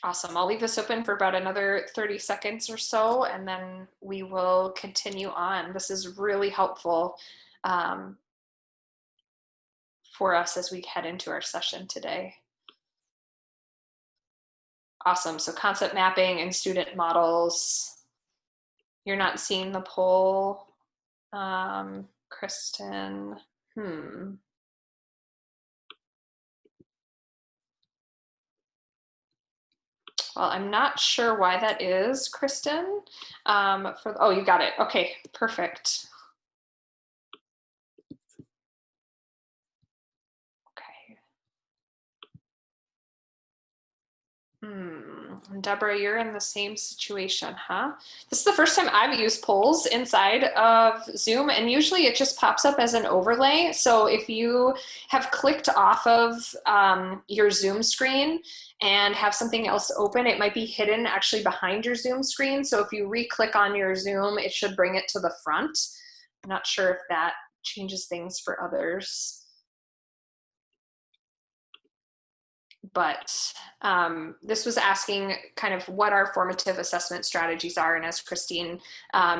Awesome. I'll leave this open for about another 30 seconds or so, and then we will continue on. This is really helpful for us as we head into our session today. Awesome. So concept mapping and student models. You're not seeing the poll, Kristen. Well, I'm not sure why that is, Kristen. Oh, you got it. Okay, perfect. Okay. Deborah, you're in the same situation, huh? This is the first time I've used polls inside of Zoom, and usually it just pops up as an overlay. So if you have clicked off of your Zoom screen and have something else open, it might be hidden actually behind your Zoom screen. So if you re-click on your Zoom, it should bring it to the front. I'm not sure if that changes things for others. But this was asking kind of what our formative assessment strategies are. And as Christine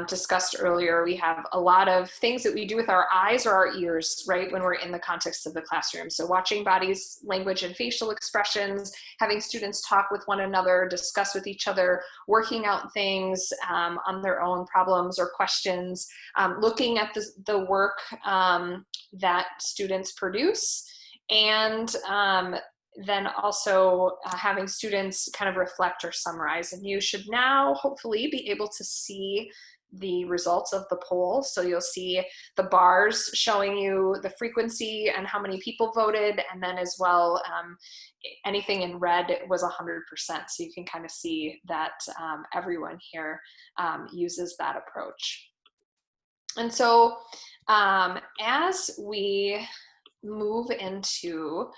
discussed earlier, we have a lot of things that we do with our eyes or our ears, right, when we're in the context of the classroom. So watching bodies, language, and facial expressions, having students talk with one another, discuss with each other, working out things on their own problems or questions, looking at the work that students produce, and then also having students kind of reflect or summarize. And you should now hopefully be able to see the results of the poll. So you'll see the bars showing you the frequency and how many people voted, and then as well, anything in red was 100%. So you can kind of see that everyone here uses that approach. And so as we move into,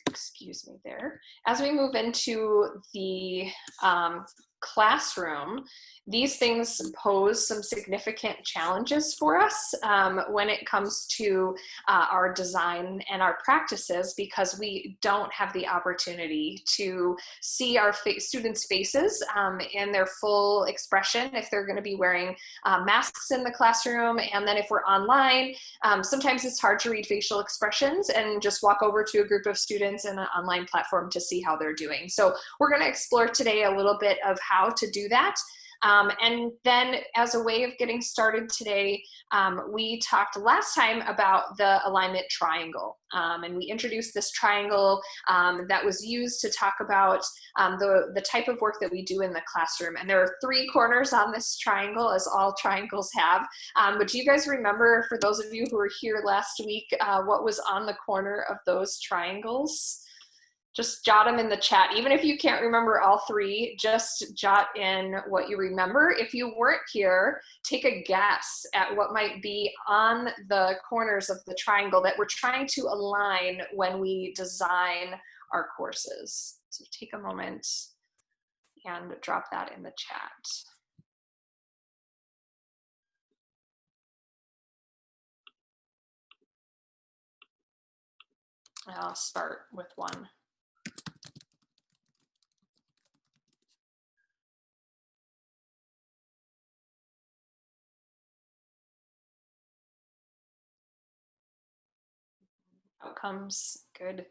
excuse me there, as we move into the classroom, these things pose some significant challenges for us when it comes to our design and our practices, because we don't have the opportunity to see our students' faces in their full expression if they're going to be wearing masks in the classroom. And then if we're online, sometimes it's hard to read facial expressions and just walk over to a group of students in an online platform to see how they're doing. So we're going to explore today a little bit of how to do that. And then as a way of getting started today, we talked last time about the alignment triangle. And we introduced this triangle that was used to talk about the type of work that we do in the classroom. And there are 3 corners on this triangle, as all triangles have. But do you guys remember, for those of you who were here last week, what was on the corner of those triangles? Just jot them in the chat. Even if you can't remember all 3, just jot in what you remember. If you weren't here, take a guess at what might be on the corners of the triangle that we're trying to align when we design our courses. So take a moment and drop that in the chat. I'll start with one. Outcomes, good.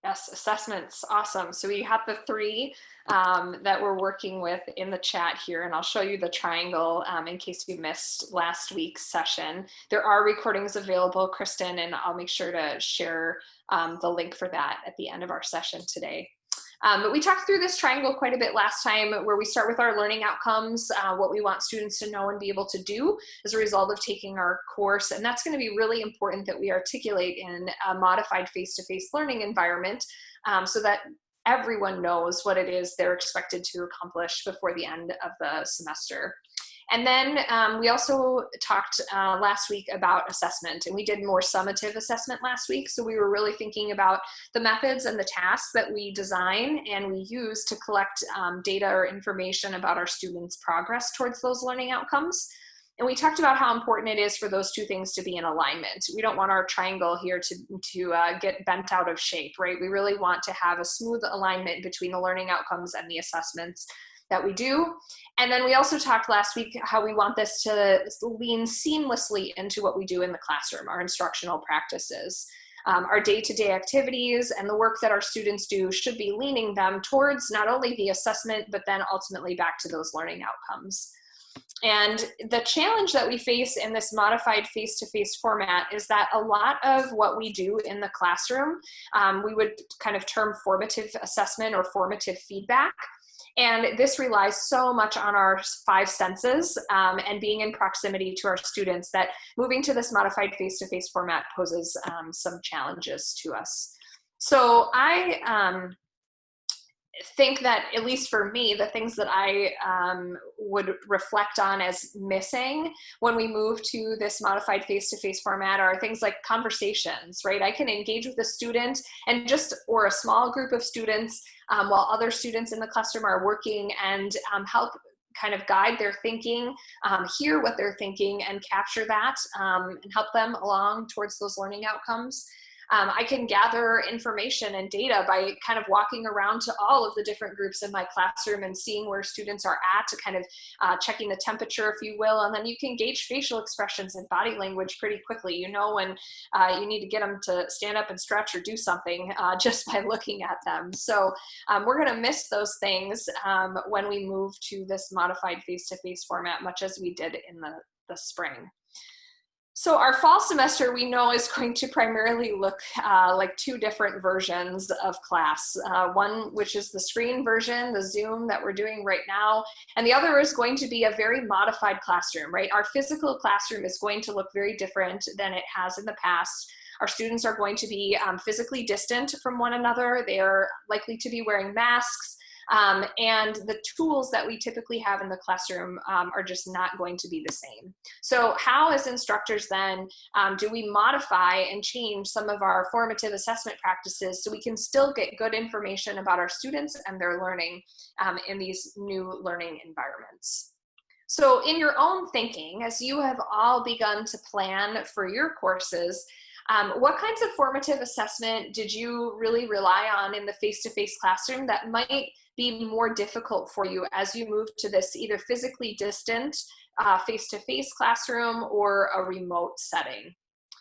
Yes, assessments, awesome. So we have the 3 that we're working with in the chat here, and I'll show you the triangle in case you missed last week's session. There are recordings available, Kristen, and I'll make sure to share the link for that at the end of our session today. But we talked through this triangle quite a bit last time, where we start with our learning outcomes, what we want students to know and be able to do as a result of taking our course. And that's going to be really important that we articulate in a modified face-to-face learning environment so that everyone knows what it is they're expected to accomplish before the end of the semester. And then we also talked last week about assessment, and we did more summative assessment last week. So we were really thinking about the methods and the tasks that we design and we use to collect data or information about our students' progress towards those learning outcomes. And we talked about how important it is for those two things to be in alignment. We don't want our triangle here to get bent out of shape, right? We really want to have a smooth alignment between the learning outcomes and the assessments that we do. And then we also talked last week how we want this to lean seamlessly into what we do in the classroom, our instructional practices. Our day-to-day activities and the work that our students do should be leaning them towards not only the assessment, but then ultimately back to those learning outcomes. And the challenge that we face in this modified face-to-face format is that a lot of what we do in the classroom, we would kind of term formative assessment or formative feedback. And this relies so much on our 5 senses and being in proximity to our students that moving to this modified face-to-face format poses some challenges to us. So I think that, at least for me, the things that I would reflect on as missing when we move to this modified face-to-face format are things like conversations, right? I can engage with a student or a small group of students while other students in the classroom are working and help kind of guide their thinking, hear what they're thinking and capture that and help them along towards those learning outcomes. I can gather information and data by kind of walking around to all of the different groups in my classroom and seeing where students are at, to kind of checking the temperature, if you will, and then you can gauge facial expressions and body language pretty quickly. You know when you need to get them to stand up and stretch or do something just by looking at them. So we're going to miss those things when we move to this modified face-to-face format, much as we did in the spring. So our fall semester, we know, is going to primarily look like 2 different versions of class. One, which is the screen version, the Zoom that we're doing right now, and the other is going to be a very modified classroom, right? Our physical classroom is going to look very different than it has in the past. Our students are going to be physically distant from one another. They are likely to be wearing masks. And the tools that we typically have in the classroom are just not going to be the same. So how, as instructors then, do we modify and change some of our formative assessment practices so we can still get good information about our students and their learning in these new learning environments? So in your own thinking, as you have all begun to plan for your courses, what kinds of formative assessment did you really rely on in the face-to-face classroom that might be more difficult for you as you move to this either physically distant face-to-face classroom or a remote setting?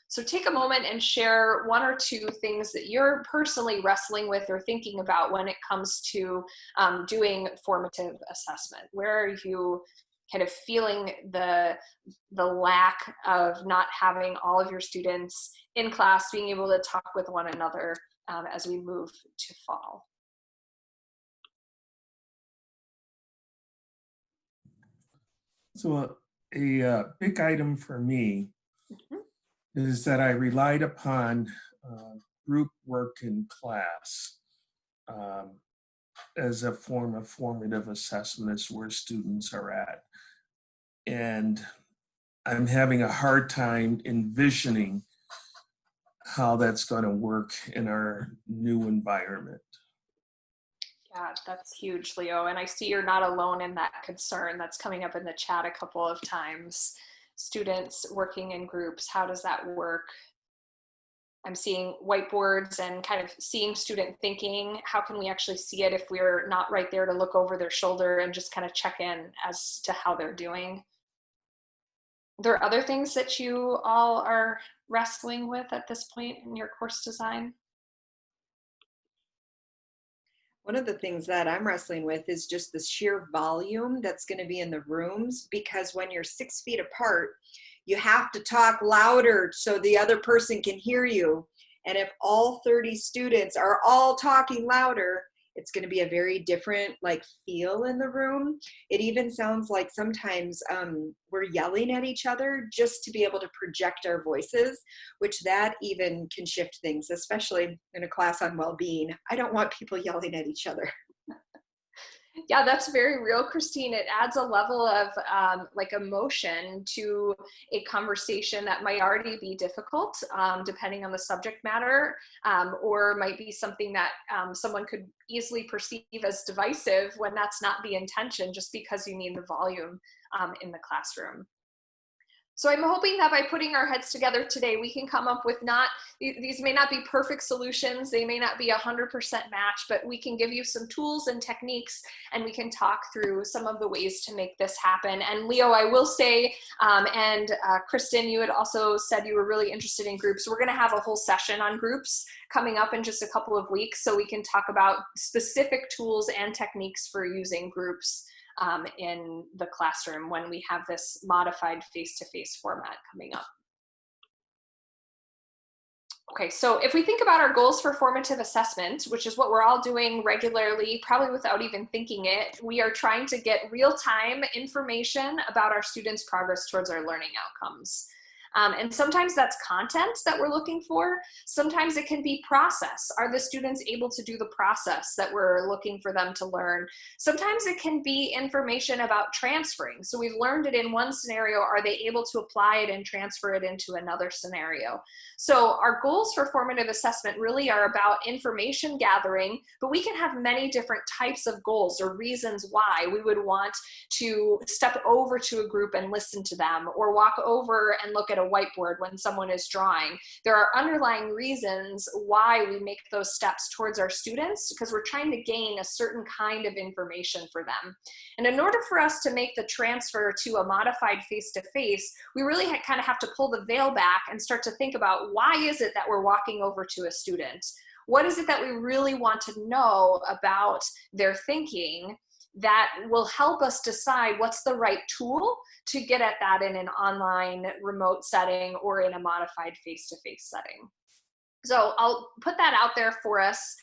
So take a moment and share 1 or 2 things that you're personally wrestling with or thinking about when it comes to doing formative assessment. Where are you kind of feeling the lack of not having all of your students in class being able to talk with one another as we move to fall? So a big item for me is that I relied upon group work in class as a form of formative assessment as where students are at. And I'm having a hard time envisioning how that's going to work in our new environment. Yeah, that's huge, Leo. And I see you're not alone in that concern. That's coming up in the chat a couple of times. Students working in groups, how does that work? I'm seeing whiteboards and kind of seeing student thinking. How can we actually see it if we're not right there to look over their shoulder and just kind of check in as to how they're doing? There are other things that you all are wrestling with at this point in your course design? One of the things that I'm wrestling with is just the sheer volume that's going to be in the rooms, because when you're 6 feet apart, you have to talk louder so the other person can hear you. And if all 30 students are all talking louder, it's going to be a very different feel in the room. It even sounds like sometimes we're yelling at each other just to be able to project our voices, which that even can shift things, especially in a class on well-being. I don't want people yelling at each other. Yeah, that's very real, Christine. It adds a level of emotion to a conversation that might already be difficult, depending on the subject matter, or might be something that someone could easily perceive as divisive when that's not the intention, just because you need the volume in the classroom. So I'm hoping that by putting our heads together today, we can come up with these may not be perfect solutions, they may not be 100% match, but we can give you some tools and techniques, and we can talk through some of the ways to make this happen. And Leo, I will say, and Kristen, you had also said you were really interested in groups. We're gonna have a whole session on groups coming up in just a couple of weeks, so we can talk about specific tools and techniques for using groups in the classroom when we have this modified face-to-face format coming up. Okay, so if we think about our goals for formative assessment, which is what we're all doing regularly, probably without even thinking it, we are trying to get real-time information about our students' progress towards our learning outcomes. And sometimes that's content that we're looking for. Sometimes it can be process. Are the students able to do the process that we're looking for them to learn? Sometimes it can be information about transferring. So we've learned it in one scenario. Are they able to apply it and transfer it into another scenario? So our goals for formative assessment really are about information gathering, but we can have many different types of goals or reasons why we would want to step over to a group and listen to them, or walk over and look at a whiteboard when someone is drawing. There are underlying reasons why we make those steps towards our students, because we're trying to gain a certain kind of information for them. And in order for us to make the transfer to a modified face-to-face, we really kind of have to pull the veil back and start to think about, why is it that we're walking over to a student? What is it that we really want to know about their thinking that will help us decide what's the right tool to get at that in an online remote setting or in a modified face-to-face setting? So I'll put that out there for us,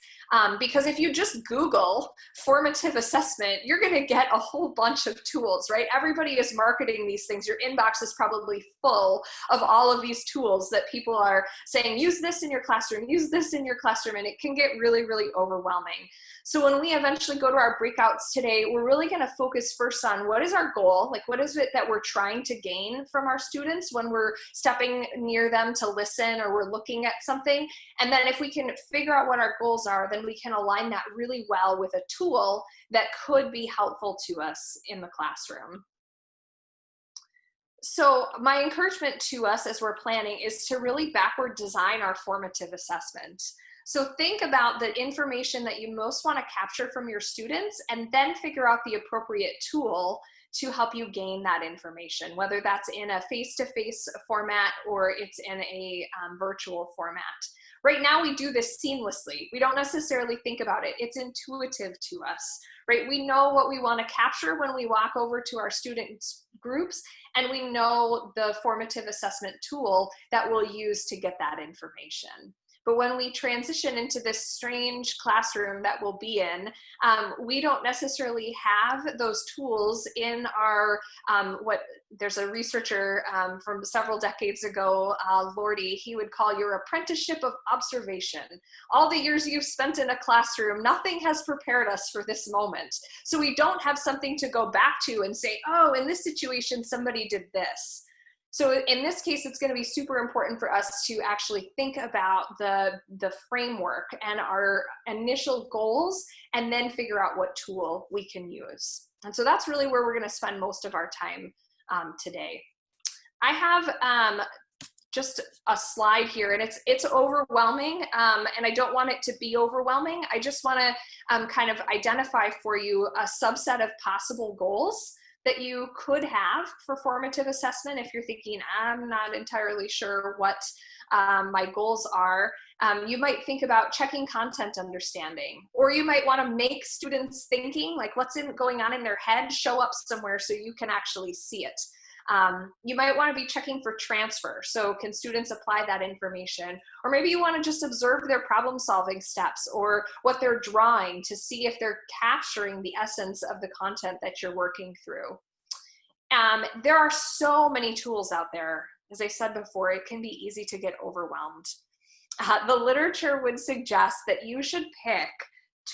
because if you just Google formative assessment, you're going to get a whole bunch of tools, right? Everybody is marketing these things. Your inbox is probably full of all of these tools that people are saying, use this in your classroom, use this in your classroom, and it can get really, really overwhelming. So when we eventually go to our breakouts today, we're really going to focus first on what is our goal, like what is it that we're trying to gain from our students when we're stepping near them to listen or we're looking at something. And then if we can figure out what our goals are, then we can align that really well with a tool that could be helpful to us in the classroom. So my encouragement to us as we're planning is to really backward design our formative assessment. So think about the information that you most want to capture from your students, and then figure out the appropriate tool to help you gain that information, whether that's in a face-to-face format or it's in a virtual format. Right now we do this seamlessly. We don't necessarily think about it. It's intuitive to us, right? We know what we want to capture when we walk over to our students' groups, and we know the formative assessment tool that we'll use to get that information. But when we transition into this strange classroom that we'll be in, we don't necessarily have those tools in our, there's a researcher from several decades ago, Lordy, he would call your apprenticeship of observation. All the years you've spent in a classroom, nothing has prepared us for this moment. So we don't have something to go back to and say, oh, in this situation, somebody did this. So in this case, it's going to be super important for us to actually think about the framework and our initial goals, and then figure out what tool we can use. And so that's really where we're going to spend most of our time today. I have just a slide here, and it's overwhelming, and I don't want it to be overwhelming. I just want to kind of identify for you a subset of possible goals that you could have for formative assessment. If you're thinking, I'm not entirely sure what my goals are, you might think about checking content understanding, or you might want to make students thinking, like what's going on in their head, show up somewhere so you can actually see it. You might want to be checking for transfer. So can students apply that information? Or maybe you want to just observe their problem solving steps or what they're drawing to see if they're capturing the essence of the content that you're working through. There are so many tools out there. As I said before, it can be easy to get overwhelmed. The literature would suggest that you should pick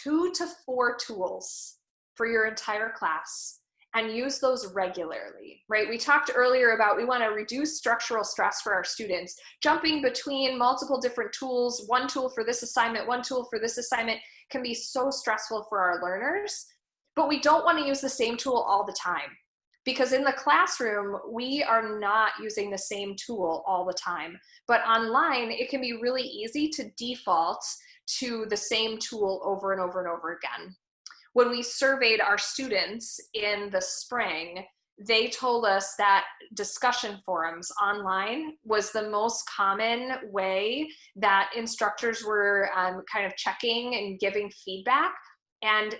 2 to 4 tools for your entire class and use those regularly, right? We talked earlier about we want to reduce structural stress for our students. Jumping between multiple different tools, one tool for this assignment, one tool for this assignment, can be so stressful for our learners, but we don't want to use the same tool all the time. Because in the classroom, we are not using the same tool all the time. But online, it can be really easy to default to the same tool over and over and over again. When we surveyed our students in the spring, they told us that discussion forums online was the most common way that instructors were kind of checking and giving feedback. And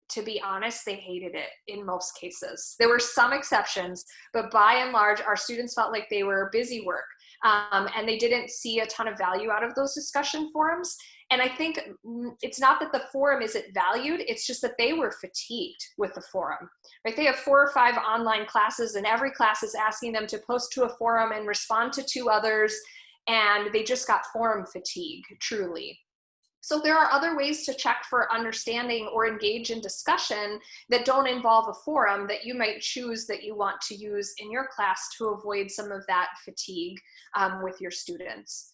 to be honest, they hated it in most cases. There were some exceptions, but by and large, our students felt like they were busy work, and they didn't see a ton of value out of those discussion forums. And I think it's not that the forum isn't valued, it's just that they were fatigued with the forum, right? They have 4 or 5 online classes, and every class is asking them to post to a forum and respond to 2 others, and they just got forum fatigue, truly. So there are other ways to check for understanding or engage in discussion that don't involve a forum that you might choose that you want to use in your class to avoid some of that fatigue with your students.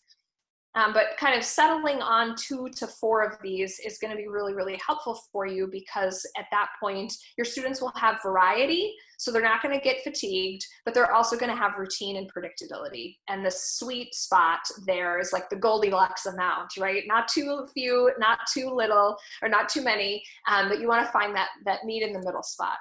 But kind of settling on 2 to 4 of these is going to be really, really helpful for you, because at that point, your students will have variety, so they're not going to get fatigued, but they're also going to have routine and predictability. And the sweet spot there is like the Goldilocks amount, right? Not too few, not too little, or not too many, but you want to find that meet in the middle spot.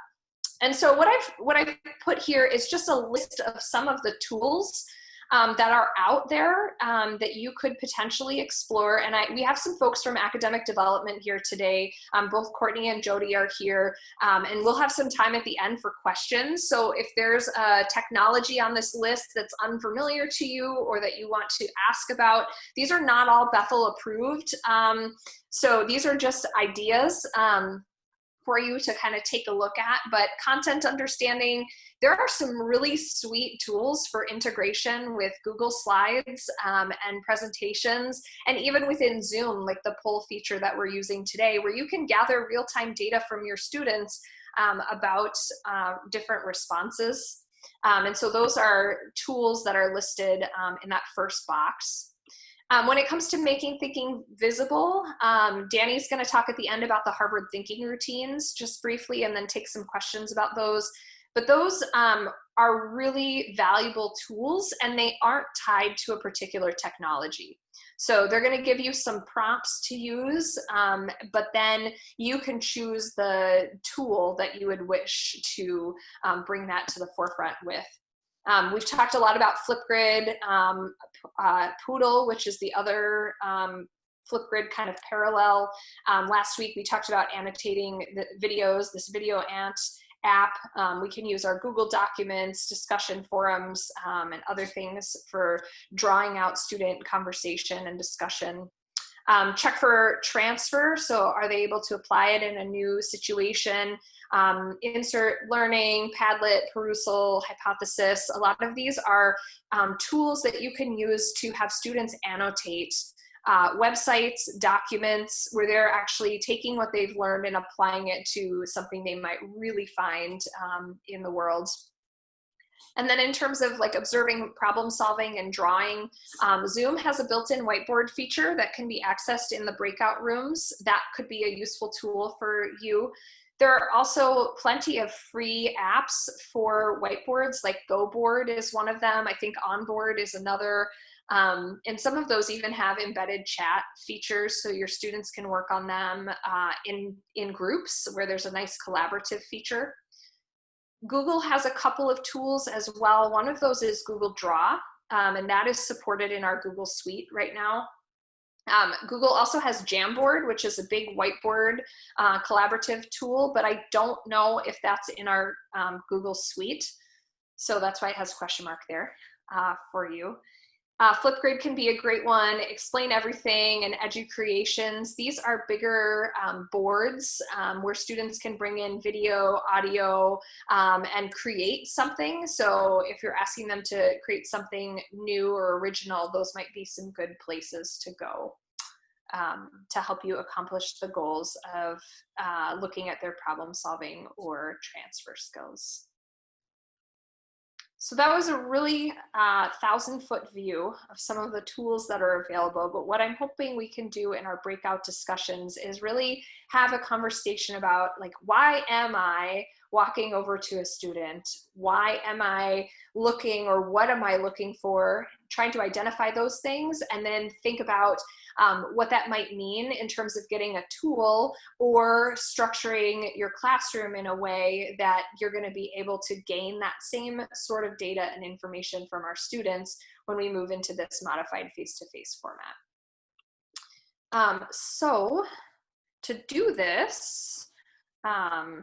And so what I've put here is just a list of some of the tools that are out there that you could potentially explore. And we have some folks from academic development here today. Both Courtney and Jody are here, and we'll have some time at the end for questions. So if there's a technology on this list that's unfamiliar to you or that you want to ask about, these are not all Bethel approved. So these are just ideas for you to kind of take a look at. But content understanding, there are some really sweet tools for integration with Google Slides and presentations, and even within Zoom, like the poll feature that we're using today, where you can gather real-time data from your students about different responses. And so those are tools that are listed in that first box. When it comes to making thinking visible, Danny's going to talk at the end about the Harvard thinking routines, just briefly, and then take some questions about those. But those are really valuable tools, and they aren't tied to a particular technology. So they're going to give you some prompts to use, but then you can choose the tool that you would wish to bring that to the forefront with. We've talked a lot about Flipgrid, Poodle, which is the other Flipgrid kind of parallel. Last week we talked about annotating the videos, this Video Ant app. We can use our Google Documents, discussion forums, and other things for drawing out student conversation and discussion. Check for transfer, so are they able to apply it in a new situation? Insert learning, Padlet, Perusal, Hypothesis. A lot of these are tools that you can use to have students annotate websites, documents, where they're actually taking what they've learned and applying it to something they might really find in the world. And then in terms of like observing problem solving and drawing, Zoom has a built-in whiteboard feature that can be accessed in the breakout rooms. That could be a useful tool for you. There are also plenty of free apps for whiteboards, like GoBoard is one of them. I think OnBoard is another. And some of those even have embedded chat features, so your students can work on them in groups where there's a nice collaborative feature. Google has a couple of tools as well. One of those is Google Draw, and that is supported in our Google Suite right now. Google also has Jamboard, which is a big whiteboard collaborative tool, but I don't know if that's in our Google Suite. So that's why it has a question mark there for you. Flipgrid can be a great one. Explain Everything and EduCreations. These are bigger boards where students can bring in video, audio, and create something. So if you're asking them to create something new or original, those might be some good places to go to help you accomplish the goals of looking at their problem solving or transfer skills. So that was a really 1,000-foot view of some of the tools that are available. But what I'm hoping we can do in our breakout discussions is really have a conversation about, like, why am I walking over to a student? Why am I looking, or what am I looking for? Trying to identify those things, and then think about what that might mean in terms of getting a tool or structuring your classroom in a way that you're going to be able to gain that same sort of data and information from our students when we move into this modified face-to-face format. So to do this, I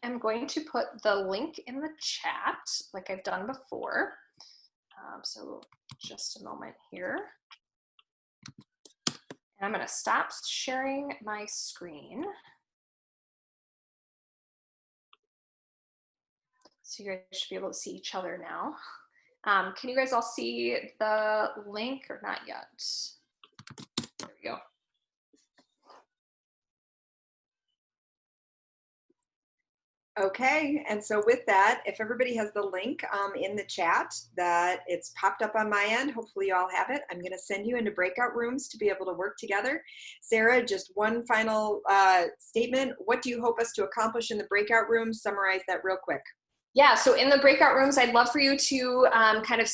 am going to put the link in the chat like I've done before. So just a moment here. And I'm going to stop sharing my screen. So you guys should be able to see each other now. Can you guys all see the link or not yet? There we go. Okay, and so with that, if everybody has the link in the chat, that it's popped up on my end, hopefully you all have it. I'm gonna send you into breakout rooms to be able to work together. Sara, just one final statement. What do you hope us to accomplish in the breakout rooms? Summarize that real quick. Yeah, so in the breakout rooms, I'd love for you to kind of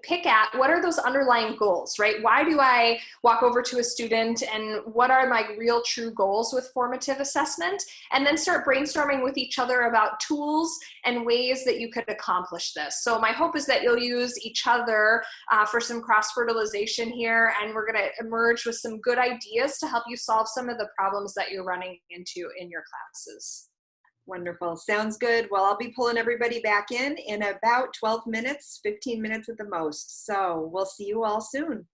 pick at what are those underlying goals, right? Why do I walk over to a student, and what are my real true goals with formative assessment? And then start brainstorming with each other about tools and ways that you could accomplish this. So my hope is that you'll use each other for some cross-fertilization here, and we're gonna emerge with some good ideas to help you solve some of the problems that you're running into in your classes. Wonderful. Sounds good. Well, I'll be pulling everybody back in about 12 minutes, 15 minutes at the most. So we'll see you all soon.